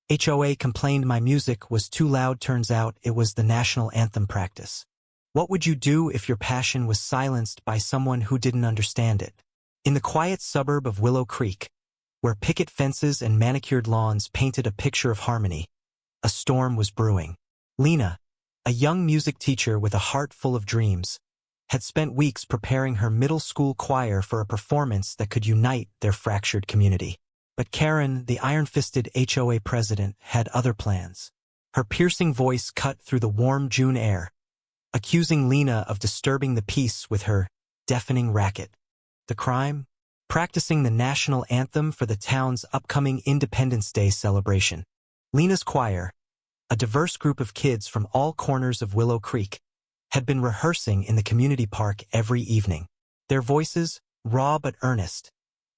HOA complained my music was too loud. Turns out it was the national anthem practice. What would you do if your passion was silenced by someone who didn't understand it? In the quiet suburb of Willow Creek, where picket fences and manicured lawns painted a picture of harmony, a storm was brewing. Lena, a young music teacher with a heart full of dreams, had spent weeks preparing her middle school choir for a performance that could unite their fractured community. But Karen, the iron-fisted HOA president, had other plans. Her piercing voice cut through the warm June air, accusing Lena of disturbing the peace with her deafening racket. The crime? Practicing the national anthem for the town's upcoming Independence Day celebration. Lena's choir, a diverse group of kids from all corners of Willow Creek, had been rehearsing in the community park every evening. Their voices, raw but earnest,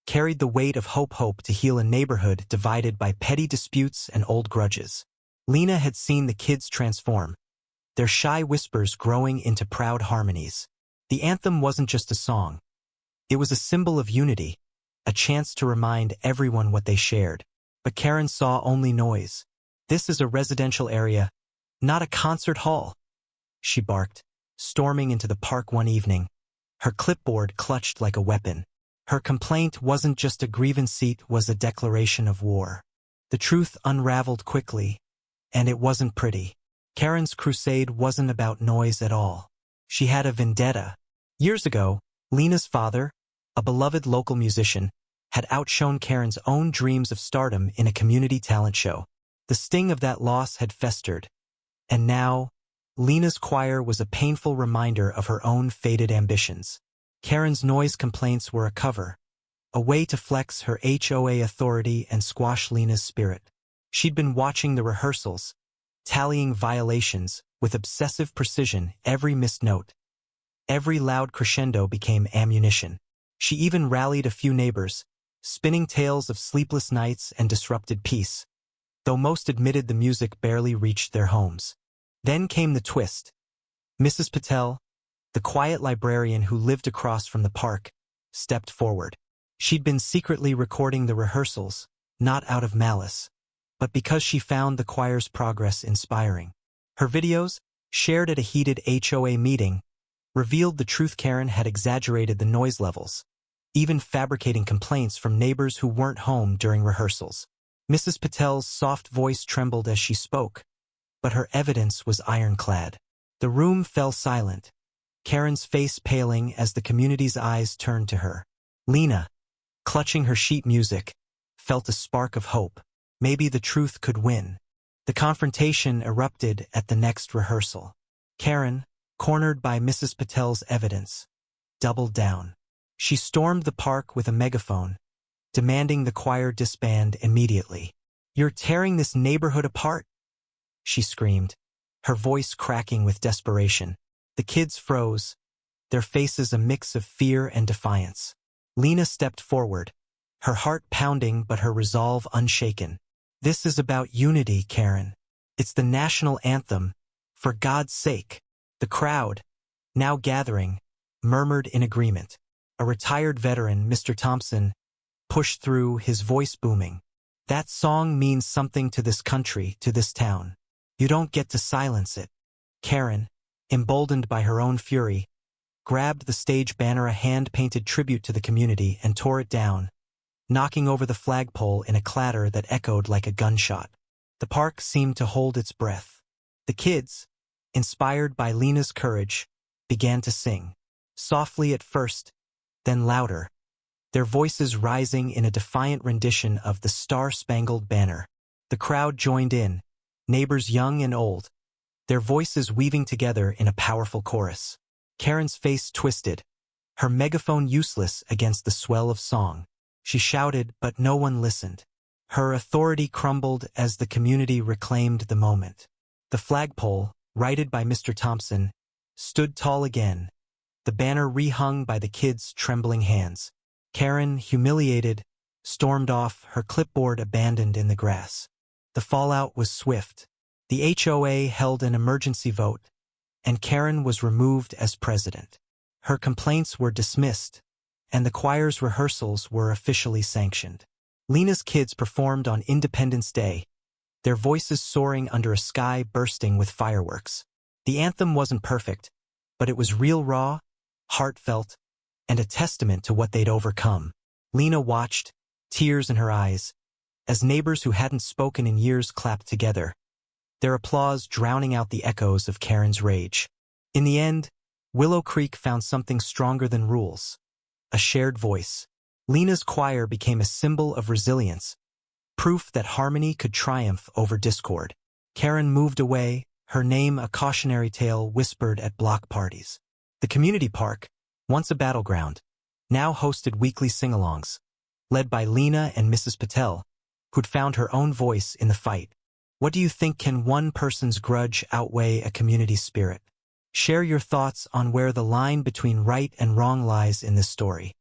carried the weight of hope to heal a neighborhood divided by petty disputes and old grudges. Lena had seen the kids transform, their shy whispers growing into proud harmonies. The anthem wasn't just a song. It was a symbol of unity, a chance to remind everyone what they shared. But Karen saw only noise. This is a residential area, not a concert hall, she barked, storming into the park one evening, her clipboard clutched like a weapon. Her complaint wasn't just a grievance, it was a declaration of war. The truth unraveled quickly, and it wasn't pretty. Karen's crusade wasn't about noise at all. She had a vendetta. Years ago, Lena's father, a beloved local musician, had outshone Karen's own dreams of stardom in a community talent show. The sting of that loss had festered, and now, Lena's choir was a painful reminder of her own faded ambitions. Karen's noise complaints were a cover, a way to flex her HOA authority and squash Lena's spirit. She'd been watching the rehearsals, tallying violations with obsessive precision. Every missed note, every loud crescendo became ammunition. She even rallied a few neighbors, spinning tales of sleepless nights and disrupted peace, though most admitted the music barely reached their homes. Then came the twist. Mrs. Patel, the quiet librarian who lived across from the park, stepped forward. She'd been secretly recording the rehearsals, not out of malice, but because she found the choir's progress inspiring. Her videos, shared at a heated HOA meeting, revealed the truth. Karen had exaggerated the noise levels, even fabricating complaints from neighbors who weren't home during rehearsals. Mrs. Patel's soft voice trembled as she spoke, but her evidence was ironclad. The room fell silent, Karen's face paling as the community's eyes turned to her. Lena, clutching her sheet music, felt a spark of hope. Maybe the truth could win. The confrontation erupted at the next rehearsal. Karen, cornered by Mrs. Patel's evidence, doubled down. She stormed the park with a megaphone, demanding the choir disband immediately. "You're tearing this neighborhood apart," she screamed, her voice cracking with desperation. The kids froze, their faces a mix of fear and defiance. Lena stepped forward, her heart pounding but her resolve unshaken. "This is about unity, Karen. It's the national anthem, for God's sake." The crowd, now gathering, murmured in agreement. A retired veteran, Mr. Thompson, pushed through, his voice booming. "That song means something to this country, to this town. You don't get to silence it." Karen, emboldened by her own fury, grabbed the stage banner, a hand-painted tribute to the community, and tore it down, knocking over the flagpole in a clatter that echoed like a gunshot. The park seemed to hold its breath. The kids, inspired by Lena's courage, began to sing, softly at first, then louder, their voices rising in a defiant rendition of the Star-Spangled Banner. The crowd joined in, neighbors young and old, their voices weaving together in a powerful chorus. Karen's face twisted, her megaphone useless against the swell of song. She shouted, but no one listened. Her authority crumbled as the community reclaimed the moment. The flagpole, righted by Mr. Thompson, stood tall again, the banner rehung by the kids' trembling hands. Karen, humiliated, stormed off, her clipboard abandoned in the grass. The fallout was swift. The HOA held an emergency vote, and Karen was removed as president. Her complaints were dismissed, and the choir's rehearsals were officially sanctioned. Lena's kids performed on Independence Day, their voices soaring under a sky bursting with fireworks. The anthem wasn't perfect, but it was real raw, heartfelt, and a testament to what they'd overcome. Lena watched, tears in her eyes, as neighbors who hadn't spoken in years clapped together, their applause drowning out the echoes of Karen's rage. In the end, Willow Creek found something stronger than rules, a shared voice. Lena's choir became a symbol of resilience, proof that harmony could triumph over discord. Karen moved away, her name a cautionary tale whispered at block parties. The community park, once a battleground, now hosted weekly sing-alongs, led by Lena and Mrs. Patel, who'd found her own voice in the fight. What do you think? Can one person's grudge outweigh a community spirit? Share your thoughts on where the line between right and wrong lies in this story.